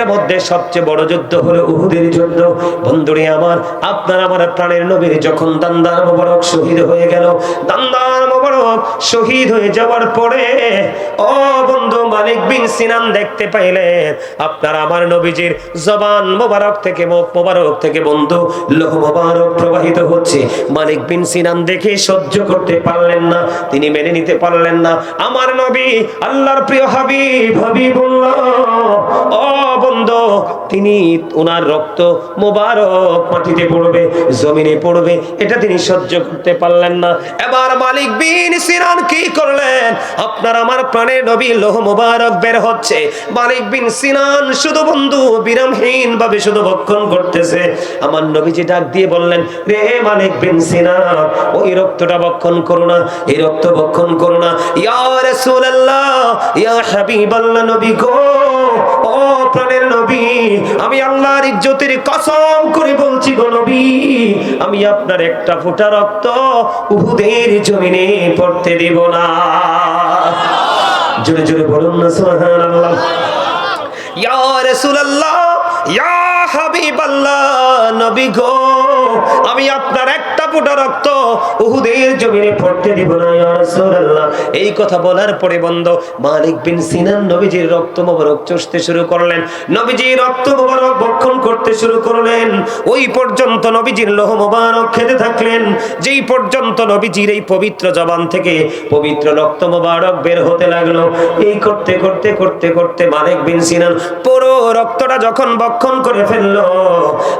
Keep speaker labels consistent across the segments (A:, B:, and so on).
A: এর মধ্যে সবচেয়ে বড় যুদ্ধ হলো উহুদের যুদ্ধ। বন্ধুরে আমার, আপনার আমার প্রাণের নবীর যখন দান্দার মোবারক শহীদ হয়ে গেল, দান্দার মোবারক শহীদ হয়ে যাওয়ার পরে ও বন্ধু মালিক বিন সিনান দেখতে পাইলেন আপনার আমার নবীজির জবান মোবারক থেকে, মুখ মোবারক থেকে বন্ধু লোহ মোবারক প্রবাহিত হচ্ছে। মালিক বিন সিনান দেখে সহ্য করতে পারলেন না, তিনি মেনে নিতে পারলেন না। আমার নবী আল্লাহর প্রিয় হাবিবুল্লাহ, ও বন্ধু, তিনি ওনার রক্ত মোবারক মাটিতে পড়বে, জমিনে পড়বে, এটা তিনি সহ্য করতে পারলেন না। এবার মালিক বিন সিনান কি করলেন? আপনার আমার প্রাণের নবী লোহ মোবারক বের হচ্ছে, মালিক বিন সিনান শুধু বন্ধু বিরামহীন ভাবে শুধু ভক্ষণ করতেছে। আমার নবীজি ডাক দিয়ে বললেন, রে মালিক বিন সিনান, ওই রক্তটা ভক্ষণ করো না, এই রক্ত ভক্ষণ করো না। ইয়া রাসূলুল্লাহ, ইয়া হাবিবাল্লাহ, নবী গো, ও প্রাণের নবী, আমি আল্লাহর ইজ্জতের কসম করে বলছি গো নবী, আমি আপনার একটা ফোঁটা রক্ত উহুদের জমিনে পড়তে দেব না। জোরে জোরে বলুন না সুবহানাল্লাহ। ইয়া রাসূলুল্লাহ, ইয়া হাবিবাল্লাহ, নবী গো, আমি আপনার একটা ফোঁটা রক্ত উহুদের জমিনে পড়তে দিব না ইয়া রাসূলুল্লাহ। এই কথা বলার পরে বন্ধু মালিক বিন সিনান নবীজির রক্ত মোবারক চষতে শুরু করলেন, নবীজির রক্ত মোবারক ভক্ষণ করতে শুরু করলেন। ওই পর্যন্ত নবীজির লোহ মোবারক খেতে থাকলেন, যেই পর্যন্ত নবীজির এই পবিত্র জবান থেকে পবিত্র রক্ত মোবারক বের হতে লাগলো। এই করতে করতে করতে করতে মালিক বিন সিনান পুরো রক্তটা যখন ভক্ষণ করে ফেললো,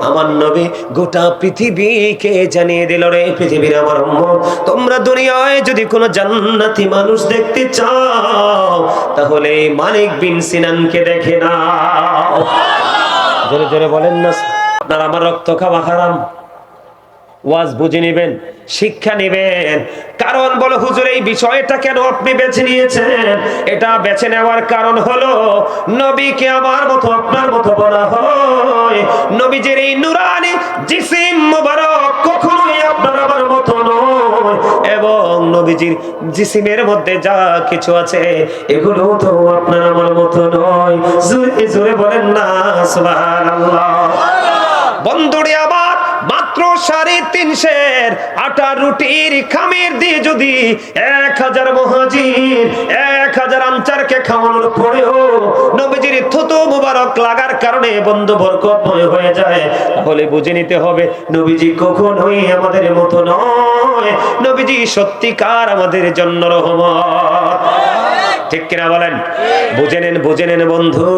A: আমার নবী গোটা পৃথিবীকে জানিয়ে দিল, রে পৃথিবীর আমার উম্মত, তোমরা দুনিয়ায় যদি কোনো জান্নাতি মানুষ দেখতে চাও তাহলে মালিক বিন সিনানকে দেখে নাও। জোরে জোরে বলেন না। আপনার আমার রক্ত খাওয়া হারাম, ওয়াজ বুঝে নেবেন, শিক্ষা নেবেন। কারণ বলো হুজুর এই বিষয়টা কেন আপনি বেছে নিয়েছেন? এটা বেছে নেওয়ার কারণ হলো নবীকে আমার মতো আপনার মতো বলা হয়, নবীজির এই নূরানি জিসিম মোবারক কখনোই আপনার আমার মতো নয়, এবং নবীজির জিসিমের মধ্যে যা কিছু আছে এগুলো তো আপনার আমার মতো নয়। জোরে জোরে বলেন না সুবহানাল্লাহ। বন্ধুরে আবার মাত্র 350 আটা রুটির খামির দিয়ে যদি 1000 মুহাজির 1000 আনসারকে খাওয়ানোর পরেও নবীজির থুতু মুবারক লাগার কারণে বন্ধু বরকতময় হয়ে যায়, তাহলে বুঝে নিতে হবে নবীজি কখনোই আমাদের মতো নয়, নবীজি সত্যিকার আমাদের জন্য রহমত। ঠিক কিনা বলেন? বুঝে নেন বন্ধু।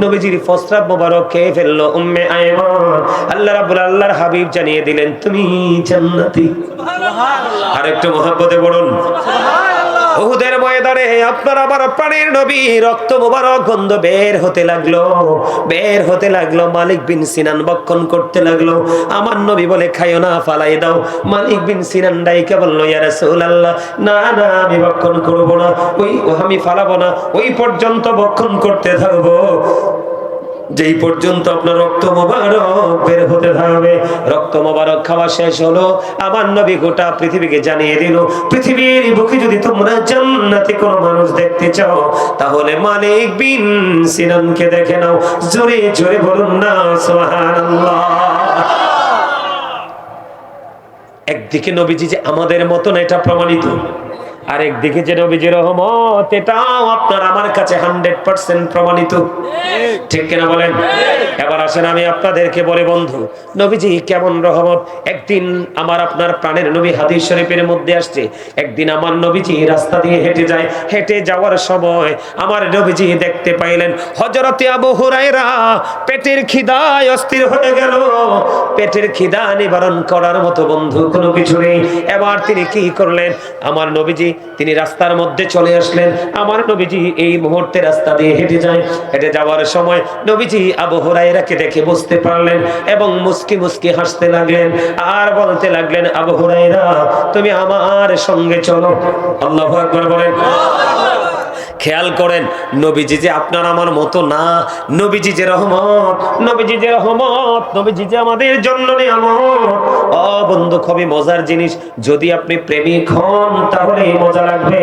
A: নবীজির প্রস্রাব মোবারক খেয়ে ফেললো উম্মে আয়মান, আল্লাহর হাবিব জানিয়ে দিলেন তুমি জান্নাতি। সুবহানাল্লাহ। আর একটু মহব্বতে বলুন সুবহানাল্লাহ। উহুদের ময়দানে আপনার আমার প্রাণের নবী রক্ত মোবারক গন্ধ বের হতে লাগলো, মালিক বিন সিনান ভক্ষণ করতে লাগলো। আমার নবী বলে খাইও না, ফালাই দাও। মালিক বিন সিনান ডাইকে বলল, ইয়া রাসূলুল্লাহ, না না আমি ভক্ষণ করব না, আমি ফালাবো না, ওই পর্যন্ত ভক্ষণ করতে থাকবো যেই পর্যন্ত আপনার রক্ত মোবারক বের হতে থাকবে। রক্ত মোবারক খাওয়া শেষ হলো, আমার নবী গোটা পৃথিবীকে জানিয়ে দিল, পৃথিবীর বুকে যদি তোমরা জান্নাতে কোনো মানুষ দেখতে চাও তাহলে মালিক বিন সিনানকে দেখে নাও। জোরে জোরে বলুন না সুবহানাল্লাহ। একদিকে নবীজি যে আমাদের মতন এটা প্রমাণিত, আর একদিকে যে নবীজির রহমত এটাও আপনার আমার কাছে 100% প্রমাণিত। ঠিক কিনা বলেন? এবার আসেন আমি আপনাদেরকে বলে বন্ধু নবীজি কেমন রহমত। একদিন আমার আপনার প্রাণের নবী হাদিস শরীফের মধ্যে আসছে, একদিন আমার নবীজি রাস্তা দিয়ে হেঁটে যাওয়ার সময় আমার নবীজি দেখতে পাইলেন হযরতে আবু হুরায়রা পেটের খিদায় অস্থির হয়ে গেল। পেটের খিদা নিবারণ করার মতো বন্ধু কোনো কিছু নেই। এবার তিনি কি করলেন? আমার নবীজি তিনি রাস্তার মধ্যে চলে আসলেন। আমার নবীজি এই মুহূর্তে রাস্তা দিয়ে হেঁটে যাওয়ার সময় নবীজি আবু হুরায়রাকে দেখে বুঝতে পারলেন এবং মুস্কি মুস্কি হাসতে লাগলেন আর বলতে লাগলেন, আবু হুরায়রা তুমি আমার সঙ্গে চলো। আল্লাহু আকবার বলেন। খেয়াল করেন নবীজি যে আপনার আমার মতো না, নবীজি যে রহমত, নবীজি যে আমাদের জন্য নিয়ামত। ও বন্ধু খুবই মজার জিনিস, যদি আপনি প্রেমিক হন তাহলে মজা লাগবে,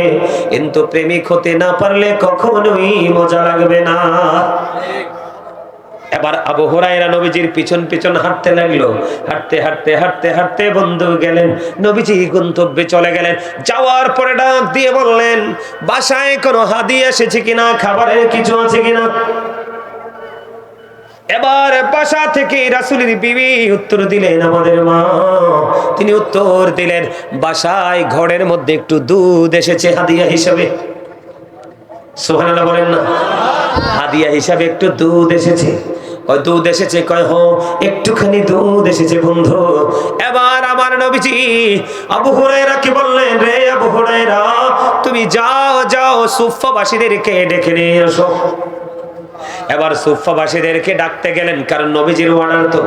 A: কিন্তু প্রেমিক হতে না পারলে কখনোই মজা লাগবে না। এবার আবু হুরায়রা নবীজির পিছন পিছন হাঁটতে লাগলো। হাঁটতে হাঁটতে হাঁটতে হাঁটতে বন্ধু গেলেন, নবীজি গন্তব্যে চলে গেলেন। যাওয়ার পরে ডাক দিয়ে বললেন, বাসায় কোনো হাদিয়া এসেছে কিনা, খাবারের কিছু আছে কিনা। এবার বাসা থেকে রাসূলের বিবি উত্তর দিলেন, আমাদের মা, তিনি উত্তর দিলেন, বাসায় ঘরের মধ্যে একটু দুধ এসেছে হাদিয়া হিসাবে। সুবহানাল্লাহ বলেন না, হাদিয়া হিসাবে একটু দুধ এসেছে। কয় দুধ এসেছে? কয় হ, একটুখানি দুধ এসেছে বন্ধু। এবার আমার নবীজি আবু হুরায়রাকে বললেন, রে আবু হুরায়রা, তুমি যাও যাও সুফফাবাসীদেরকে ডেকে নিয়ে আসো। এবার সুফফাবাসীদেরকে ডাকতে গেলেন, কারণ নবীজির অর্ডার তো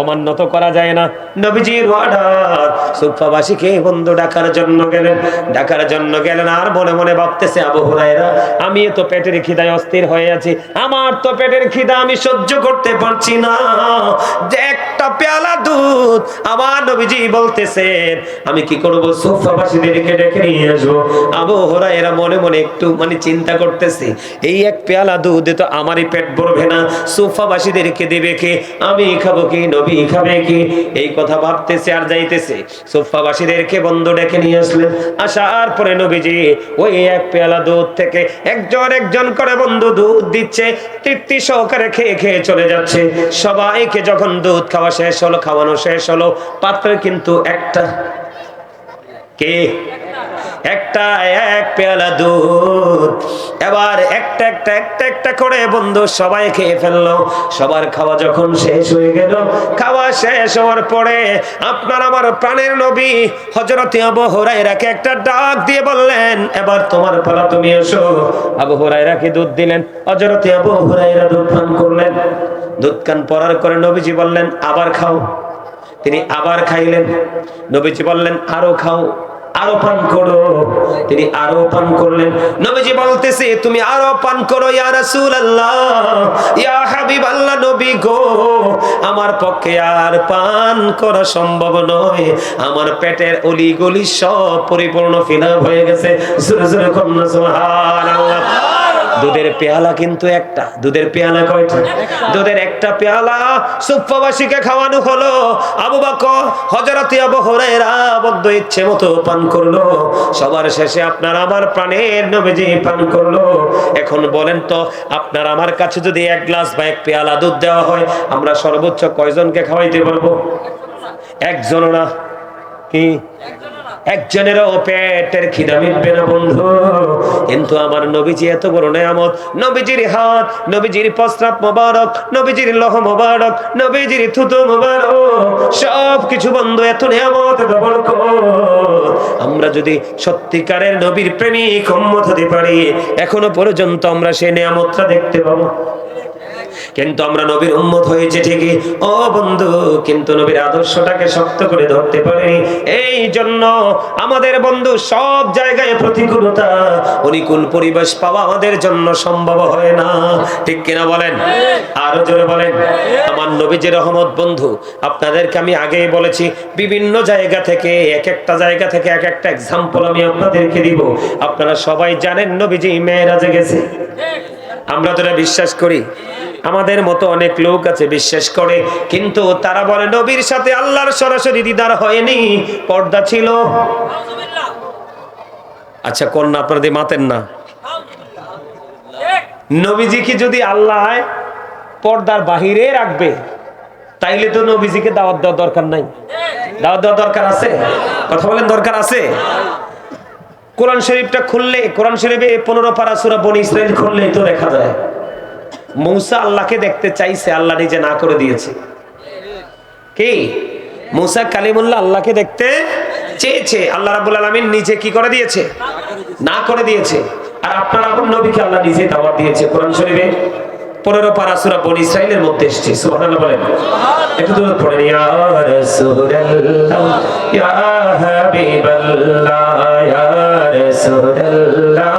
A: অমান্য তো করা যায় না। নবীজির অর্ডার, সুফফাবাসীকে বন্ধু ডাকার জন্য গেলেন। ডাকার জন্য গেলেন আর মনে মনে ভাবতেছে, আবু হুরায়রা, আমি তো পেটের খিদায় অস্থির হয়ে আছি, আমার তো পেটের খিদা আমি সহ্য করতে পারছি না, যে একটা পেয়ালা দুধ আমার নবীজি বলতেছেন, আমি কি করব? সুফফাবাসীদেরকে ডেকে নিয়ে আসবো। আবু হুরায়রা মনে মনে একটু চিন্তা করতেছে, এই এক পেয়ালা দুধে তো আমারই পেট ভরবে না, সুফফাবাসীদেরকে দেবে কে, আমি খাবো কি, নবী খাবে কি? এই কথা ভাবতেছে আর যাইতেছে। সুফফাবাসীদেরকে বন্ধু ডেকে নিয়ে আসলেন। আসার পরে নবীজি ওই এক পেয়ালা দুধ থেকে একজন একজন করে বন্ধু দুধ দিচ্ছে, তৃপ্তি সহকারে খেয়ে খেয়ে চলে যাচ্ছে। সবাইকে যখন দুধ খাওয়া শেষ হলো, খাওয়ানো শেষ হলো, পাত্রে কিন্তু একটা, কে? একটা, এক পেয়ালা দুধ। এবার একটা একটা একটা একটা করে বন্ধু সবাই খেয়ে ফেললো। সবার খাওয়া যখন শেষ হয়ে গেল, খাওয়া শেষ হওয়ার পরে আপনার আমার প্রাণের নবী হযরত আবু হুরায়রাকে একটা ডাক দিয়ে বললেন, এবার তোমার পালা, তুমি এসো। আবু হুরায়রাকে দুধ দিলেন, হযরত আবু হুরায়রা দুধ পান করলেন। দুধ পান করার করে নবীজি বললেন, আবার খাও। তিনি আবার খাইলেন। নবীজি বললেন, আরো খাও, আরো পান করো। তিনি আরো পান করলেন। নবীজি বলতেছে, তুমি আরো পান করো ইয়া রাসূলুল্লাহ, ইয়া হাবিবাল্লাহ, নবী গো, আমার পক্ষে আর পান করা সম্ভব নয়, আমার পেটের অলি গলি সব পরিপূর্ণ ফিলাপ হয়ে গেছে। জোরে জোরে কন্যা সুবহানাল্লাহ। দুধের পেয়ালা কিন্তু একটা। দুধের পেয়ালা কয়টা? দুধের একটা পেয়ালা সুফফাবাসীকে খাওয়ানো হলো। আবু বকর হযরত আবু হুরায়রা বদ্ধ ইচ্ছে মতো পান করলো। সবার শেষে আপনার আমার প্রাণের নবীজি পান করলো। এখন বলেন তো, আপনার আমার কাছে যদি এক গ্লাস বা এক পেয়ালা দুধ দেওয়া হয়, আমরা সর্বোচ্চ কয়জনকে খাওয়াইতে পারবো? একজনও না। কি? একজনেরও পেটের খিদা মিটবে না বন্ধু। কিন্তু আমার নবীজি এত বড় নেয়ামত, নবীজির হাত, নবীজির প্রস্রাব মোবারক, নবীজির লহ মোবারক, নবীজির থুতু মোবারক, সব কিছু বন্ধু, এত নেয়ামত, এত বরকত। আমরা যদি সত্যিকারের নবীর প্রেমিক উম্মত হতে পারি, এখনো পর্যন্ত আমরা সেই নেয়ামতটা দেখতে পাবো। কিন্তু আমরা নবীর উম্মত হয়েছে ঠিকই, ও বন্ধু, কিন্তু নবীর আদর্শটাকে শক্ত করে ধরতে পারিনি। এই জন্য আমাদের বন্ধু সব জায়গায় প্রতিকূলতা, অনুকূল পরিবেশ পাওয়া আমাদের জন্য সম্ভব হয় না। ঠিক কিনা বলেন? আরো জোরে বলেন। আমার নবীজির রহমত বন্ধু, আপনাদেরকে আমি আগেই বলেছি, বিভিন্ন জায়গা থেকে এক একটা জায়গা থেকে এক একটা এক্সাম্পল আমি আপনাদেরকে দিব। আপনারা সবাই জানেন নবীজি মেরাজে গেছে। আমরা তো এটা বিশ্বাস করি। আমাদের মতো অনেক লোক আছে বিশ্বাস করে, কিন্তু তারা বলে নবীর সাথে আল্লাহর সরাসরি দিদার হয়নি, পর্দা ছিল। আচ্ছা, কন্যা আপনাদের মাতেন না? নবীজিকে যদি আল্লাহ পর্দার বাহিরে রাখবে, তাইলে তো নবীজিকে দাওয়াত দেওয়ার দরকার নাই। দাওয়াত দেওয়ার দরকার আছে? কথা বলেন, দরকার আছে? কোরআন শরীফটা খুললে, কোরআন শরীফে 15 পারা সূরা বনী ইসরাইল খুললেই তো দেখা যায় মূসা আল্লাহকে দেখতে চাইছে, আল্লাহ নিজে না করে দিয়েছে। কি? মূসা কালিমুল্লাহ আল্লাহকে দেখতে চেয়েছে, আল্লাহ রাব্বুল আলামিন নিজে কি করে দিয়েছে? না করে দিয়েছে। আর আপনার আপন নবীকে আল্লাহ নিজে দাওয়াত দিয়েছে। কোরআন শরীফে 15 পারা সূরা বনী ইসরাইলের মধ্যে এসেছে। সুবহানাল্লাহ বলেন। একটু দূর পড়েন, ইয়া রাসূলুল্লাহ, ইয়া হাবিবাল্লাহ, ইয়া রাসূলুল্লাহ,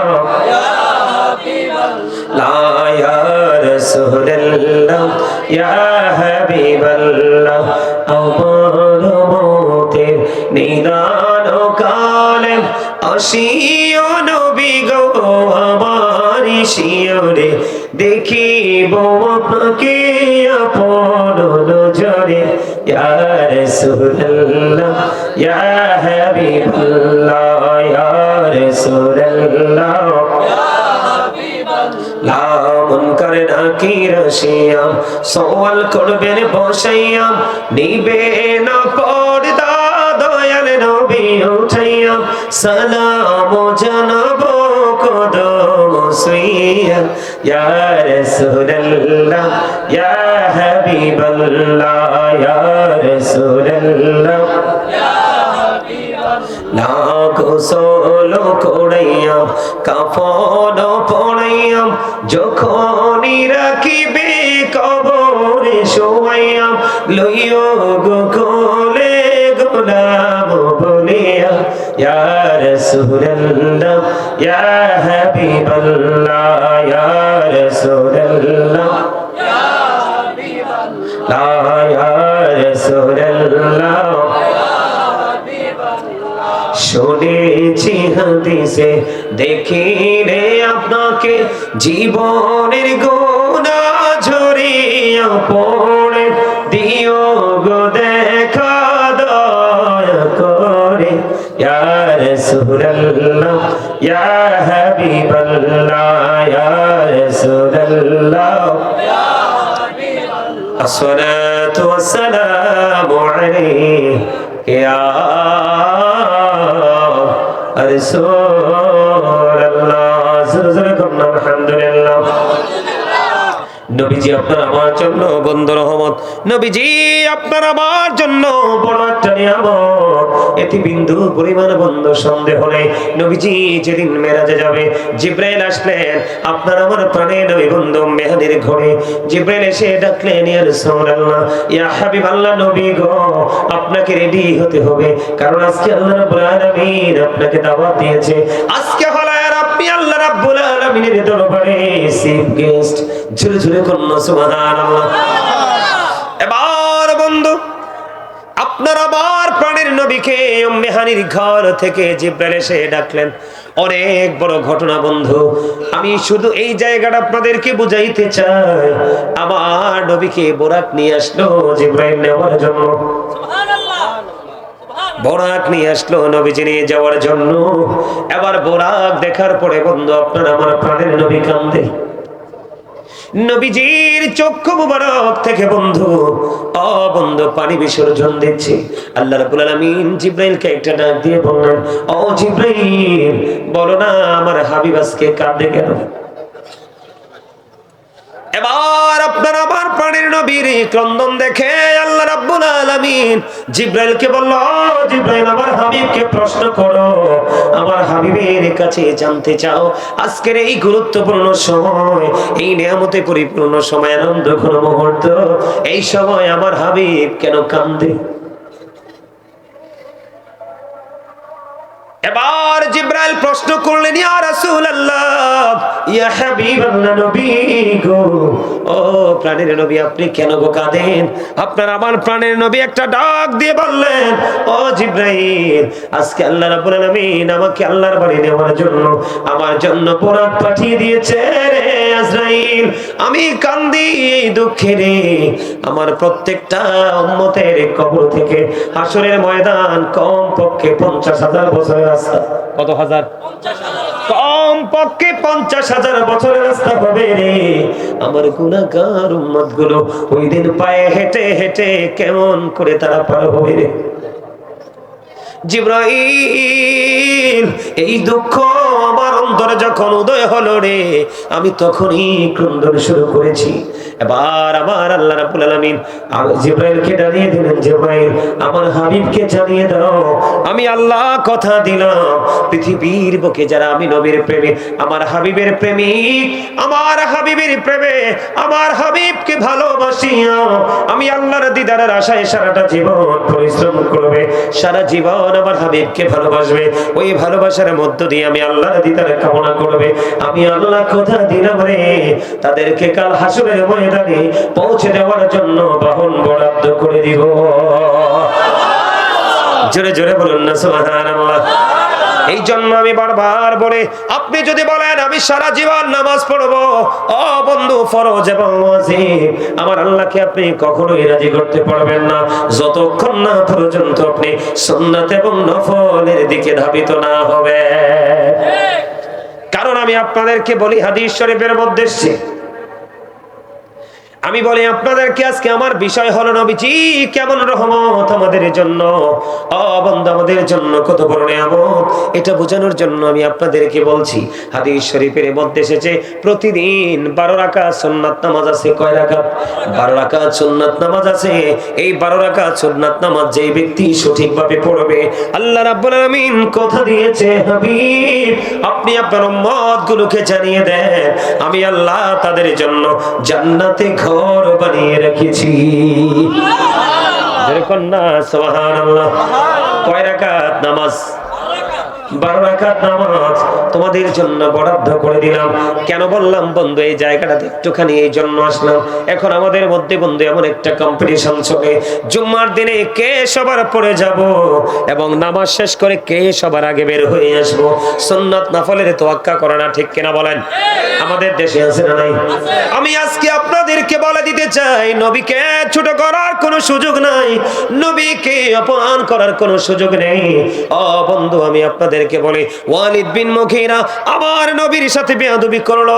A: ইয়া রাসূলুল্লাহ, ইয়া হাবিবাল্লাহ, আমার মতের নিদান কালে আসিও নবী গো, আমার শিয়রে দেখিব আপনাকে রাসূলুল্লাহ ইয়া হাবিবাল্লাহ ইয়া রাসূলুল্লাহ লামন করে নাকির শিয়াম সওয়াল করবেন বসাইয়াম নিবে না পর্দা দয়াল নবী উঠাইয়াম সালাম জানাবো কদম সুইয়া ইয়া রাসূলুল্লাহ ইয়া হাবিবাল্লাহ ইয়া রাসূলুল্লাহ না গোসল করাইয়াম কাফন পড়াইয়াম যখনই রাখিবে কবরে শোয়াইয়াম লইও গো কোলে গোলাম বলিয়া ইয়া রাসূলুল্লাহ ইয়া হাবিবাল্লাহ ইয়া রাসূলুল্লাহ ইয়া হাবিবাল্লাহ ইয়া রাসূলুল্লাহ শুনেছি হাদিসে দেখিলে আপনাকে জীবনের গুনাহ ঝরিয়া পড়ে দিও গো দেখা দয়া করে ইয়া রাসূলুল্লাহ ইয়া হাবিবাল্লাহ ইয়া রাসূলুল্লাহ ইয়া হাবিবাল্লাহ আসসালাতু ওয়াসসালামু আলাইহি ইয়া আলহামদুলিল্লাহ নবীজি আপনার আমার জন্য বন্ধু রহমত নবীজি আপনার আমার জন্য বড় একটা নিয়ামত এতে বিন্দু পরিমাণ বন্ধু সন্দেহ নেই নবীজি যেদিন মেরাজে যাবে জিব্রাইল আসলেন আপনার আমার প্রাণের নবী বন্ধু মেহাদির ঘরে জিব্রাইল এসে ডাকলেন ইয়া রাসূলুল্লাহ ইয়া হাবিবাল্লাহ নবী গো আপনাকে রেডি হতে হবে কারণ আজকে আল্লাহ রাব্বুল আলামিন আপনাকে দাওয়াত দিয়েছে আজকে হলো আপনি আল্লাহ রাব্বুল আলামিনের দরবারে চিফ গেস্ট ঝুরে ঝুরে করুন সুবহানাল্লাহ এবার বন্ধু আপনার আবার প্রাণের নবীকে মেহানির ঘর থেকে জিব্রাইল এসে ডাকলেন অনেক বড় ঘটনা বন্ধু আমি শুধু এই জায়গাটা আপনাদেরকে বুঝাইতে চাই আমার নবীকে বোরাক নিয়ে আসলো জিব্রাইল নেওয়ার জন্য সুবহানাল্লাহ বোরাক নিয়ে আসলো নবীজি নিয়ে যাওয়ার জন্য এবার বোরাক দেখার পরে বন্ধু আপনার আমার প্রাণের নবী কান্দে নবীজির চক্ষু মুবারক থেকে বন্ধু বন্ধু পানি বিসর্জন দিচ্ছে আল্লাহ রাব্বুল আলামিন জিব্রাইলকে একটা ডাক দিয়ে বললেন ও জিব্রাইল বলো না আমার হাবিব আজকে কাঁদে কেন এবার আপনার আমার প্রাণের নবীর ক্রন্দন দেখে আল্লাহ রাব্বুল আলামিন জিব্রাইলকে বলল জিব্রাইল আমার হাবিবকে প্রশ্ন করো আমার হাবিবের কাছে জানতে চাও আজকের এই গুরুত্বপূর্ণ সময় এই নিয়ামতে পরিপূর্ণ সময় আনন্দঘন মুহূর্ত এই সময় আমার হাবিব কেন কাঁদে এবার জিব্রাইল প্রশ্ন করলেন ইয়া রাসূলুল্লাহ ইয়া হাবিবাল্লাহ নবী গো ও প্রাণের নবী আপনি কেন গো কাঁদেন আপনার আমার প্রাণের নবী একটা ডাক দিয়ে বললেন ও জিব্রাইল আজকে আল্লাহ রাব্বুল আলামিন আমাকে আল্লাহর বাড়ি নেওয়ার জন্য আমার জন্য বোরাক পাঠিয়ে দিয়েছে রে আজরাইল আমি কান্দি এই দুঃখে রে আমার প্রত্যেকটা উম্মতের কবর থেকে হাসরের ময়দান কম পক্ষে 50,000 বছরের রাস্তা কত হাজার 50,000 কম পক্ষে 50,000 বছরের রাস্তা হবে রে আমার গুনাহগার উম্মতগুলো ওই দিন পায়ে হেঁটে হেঁটে কেমন করে তারা পার হবে রে জিব্রাইল এই দুঃখ আমার অন্তরে যখন উদয় হলো রে আমি তখনই ক্রন্দন শুরু করেছি এবার আমার আল্লাহ রাব্বুল আলামিন জিব্রাইলকে জানিয়ে দিলেন জিব্রাইল আমার হাবিবকে জানিয়ে দাও আমি আল্লাহ কথা দিলাম পৃথিবীর বুকে যারা আমি নবীর প্রেমে আমার হাবিবের প্রেমিক আমার হাবিবের প্রেমে আমার হাবিবকে ভালোবাসিয়া আমি আল্লাহর দিদারের আশায় সারাটা জীবন পরিশ্রম করবে সারা জীবন আমার হাবিবকে ভালোবাসবে ওই ভালোবাসার মধ্য দিয়ে আমি আল্লাহর দিদার কামনা করবে আমি আল্লাহ কথা দিলাম রে তাদেরকে কাল হাসরের ময়দানে পৌঁছে দেওয়ার জন্য বাহন বরাদ্দ করে দিব জোরে জোরে বলুন না সুবহানাল্লাহ এই জন্য আমি বারবার বলে, আপনি যদি বলেন আমি সারা জীবন নামাজ পড়বো, ও বন্ধু, ফরজ এবং ওয়াজিব আমার আল্লাহকে আপনি কখনোই রাজি করতে পারবেন না যতক্ষণ না পর্যন্ত আপনি সুন্নাত এবং নফলের দিকে ধাবিত না হবে। কারণ আমি আপনাদেরকে বলি, হাদিস শরীফের মধ্যে আমি বলি আপনাদেরকে, আজকে আমার বিষয় হলো নবীজি কেমন রহমত আমাদের জন্য, ও বন্ধু আমাদের জন্য কত বড় নিয়ামত, এটা বোঝানোর জন্য আমি আপনাদেরকে বলছি। হাদিস শরীফের মধ্যে এসেছে প্রতিদিন 12 রাকাত সুন্নাত নামাজ আছে। কয় রাকাত? 12 রাকাত সুন্নাত নামাজ আছে। এই 12 রাকাত সুন্নাত নামাজ যেই ব্যক্তি সঠিকভাবে পড়বে, আল্লাহ রাব্বুল আলামিন কথা দিয়েছে, হাবিব আপনি আপনার উম্মতগুলোকে জানিয়ে দেন আমি আল্লাহ তাদের জন্য জান্নাতে ঘর বানিয়ে রেখেছি। যেরকম না সুবহানাল্লাহ। কয় রাকাত নামাজ? 12 রাকাত নামাজ তোমাদের জন্য বরাদ্দ করে দিলাম। কেন বললাম বন্ধু এই জায়গাটাতে একটুখানি এই জন্য আসলাম, এখন আমাদের মধ্যে বন্ধু এমন একটা কম্পিটিশন চলে, জুম্মার দিনে কে সবার পড়ে যাব এবং নামাজ শেষ করে কে সবার আগে বের হয়ে আসবো। সুন্নাত নফলের তোয়াক্কা করে না, ঠিক কিনা বলেন? আমাদের দেশে আছে না নাই? আমি আজকে আপনাদেরকে বলে দিতে চাই, নবীকে ছোট করার কোনো সুযোগ নাই, নবীকে অপমান করার কোনো সুযোগ নেই। ও বন্ধু আমি আপনাদের বলে, ওয়ালিদ বিন মুগীরা আমার নবীর সাথে বেয়াদবি করলো।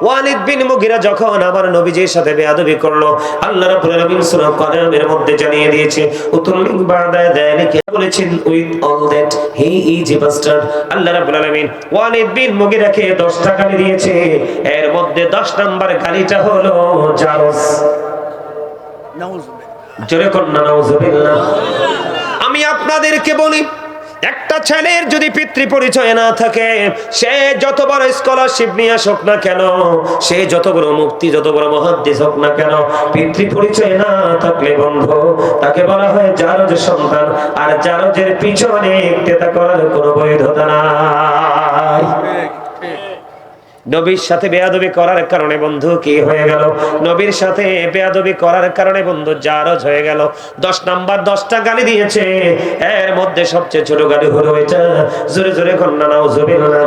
A: ওয়ালিদ বিন মুগীরা যখন আমার নবীজির সাথে বেয়াদবি করলো, আল্লাহ রাব্বুল আলামিন সূরা কালামের মধ্যে জানিয়ে দিয়েছে, উতুল্লিং বাদা যালিকা বলেছেন, with all that he is a bastard. আল্লাহ রাব্বুল আলামিন ওয়ালিদ বিন মুগীরাকে 10টা গালি দিয়েছে, এর মধ্যে 10 নাম্বার গালিটা হলো জারস। নাউযুবিল্লাহ, জোরে কোন নাউযুবিল্লাহ। আমি আপনাদেরকে বলি, একটা ছেলের যদি পিতৃ পরিচয় না থাকে, সে যত বড় স্কলারশিপ নিয়ে আসুক না কেন, সে যত বড় মুফতি, যত বড় মুহাদ্দিস হোক না কেন, পিতৃ পরিচয় না থাকলে বন্ধু তাকে বলা হয় জারজের সন্তান। আর জারজের পিছনে ইক্তেদা করার কোনো বৈধতা নাই। নবীর সাথে বেয়াদবি করার কারণে বন্ধু কি হয়ে গেল? নবীর সাথে বেয়াদবি করার কারণে বন্ধু জারজ হয়ে গেল। 10 নাম্বার 10টা গালি দিয়েছে, এর মধ্যে সবচেয়ে ছোট গালি হলো এটা। জোরে জোরে কন্যা নাউযুবিল্লাহ।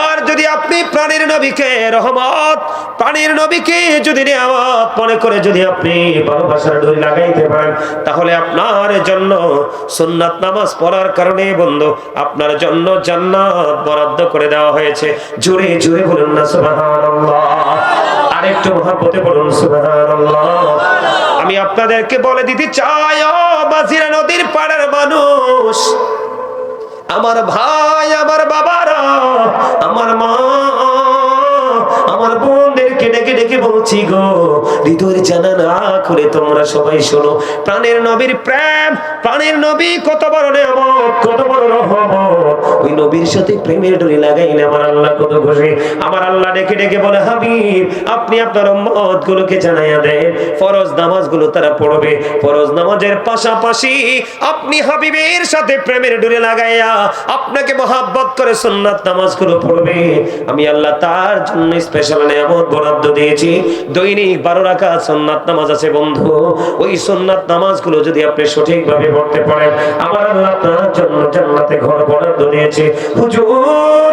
A: আর যদি আপনি প্রাণীর নবীকে রহমত, প্রাণীর নবীকে যদি নিয়ামত মনে করে যদি আপনি ভালোবাসার ডোরি লাগাইতে পারেন, তাহলে আপনার জন্য সুন্নাত নামাজ পড়ার কারণে বন্ধু আপনার জন্য জান্নাত বরাদ্দ করে দেওয়া হয়েছে। জোরে জোরে বলুন না সুবহানাল্লাহ। আরেকটু মহব্বতে বলুন সুবহানাল্লাহ। আমি আপনাদেরকে বলে দিতে চাই, ও মাঝিরা নদীর পাড়ের মানুষ, আমার ভাই, আমার বাবারা, আমার মা, আমার বোনদেরকে ডেকে ডেকে বলছি গো, হৃদয়ের জানা না করে তোমরা সবাই শোনো, প্রাণের নবীর প্রেম, প্রাণের নবী কত বড় নিয়ামত, কত বড় রহমত। ওই নবীর সাথে প্রেমের ডোরি লাগাইলে আমার আল্লাহ কত খুশি। আমার আল্লাহ ডেকে ডেকে বলে, হাবিব আপনি আপনার উম্মতগুলোকে জানাইয়া দেন ফরজ নামাজগুলো তারা পড়বে, ফরজ নামাজের পাশাপাশি আপনি হাবিবের সাথে প্রেমের ডোরি লাগাইয়া আপনাকে মহব্বত করে সুন্নাত নামাজগুলো পড়বে। আমি আল্লাহ তার জন্য স্পেশাল নিয়ামত বরাদ্দ দিয়েছি। দৈনিক 12 রাকাত সুন্নাত নামাজ আছে বন্ধু। ওই সুন্নাত নামাজগুলো যদি আপনি সঠিকভাবে পড়তে পারেন, আমার আল্লাহ তার জন্য জান্নাতে ঘর বরাদ্দ দিয়েছে। হুজুর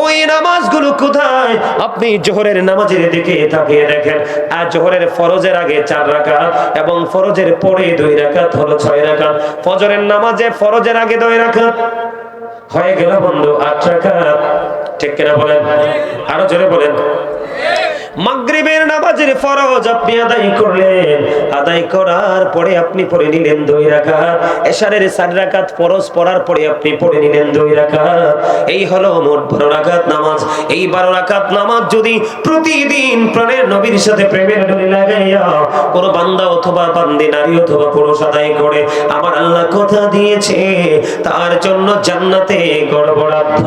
A: ওই নামাজগুলো কোথায়? আপনি জোহরের নামাজের দিকে তাকিয়ে দেখেন, আর জোহরের ফরজের আগে 4 রাকাত এবং ফরজের পরে 2 রাকাত হলো 6 রাকাত। ফজরের নামাজে ফরজের আগে 2 রাকাত হয়ে গেল বন্ধু 8 রাকাত। ঠিক কিনা বলেন? আরো জোরে বলেন। মাগরিবের নামাজের ফরজ আপনি আদায় করলেন, আদায় করার পরে আপনি পড়ে নিলেন 2 রাকাত। এশারের 4 রাকাত ফরজ পড়ার পরে আপনি পড়ে নিলেন 2 রাকাত। এই হলো মোট 12 রাকাত নামাজ। এই 12 রাকাত নামাজ যদি প্রতিদিন প্রাণের নবীর সাথে প্রেমের ডোরি লাগাইয়া কোন বান্দা অথবা বান্দি, নারী অথবা পুরুষ আদায় করে, আমার আল্লাহ কথা দিয়েছে তার জন্য জান্নাতে ঘর বরাদ্দ।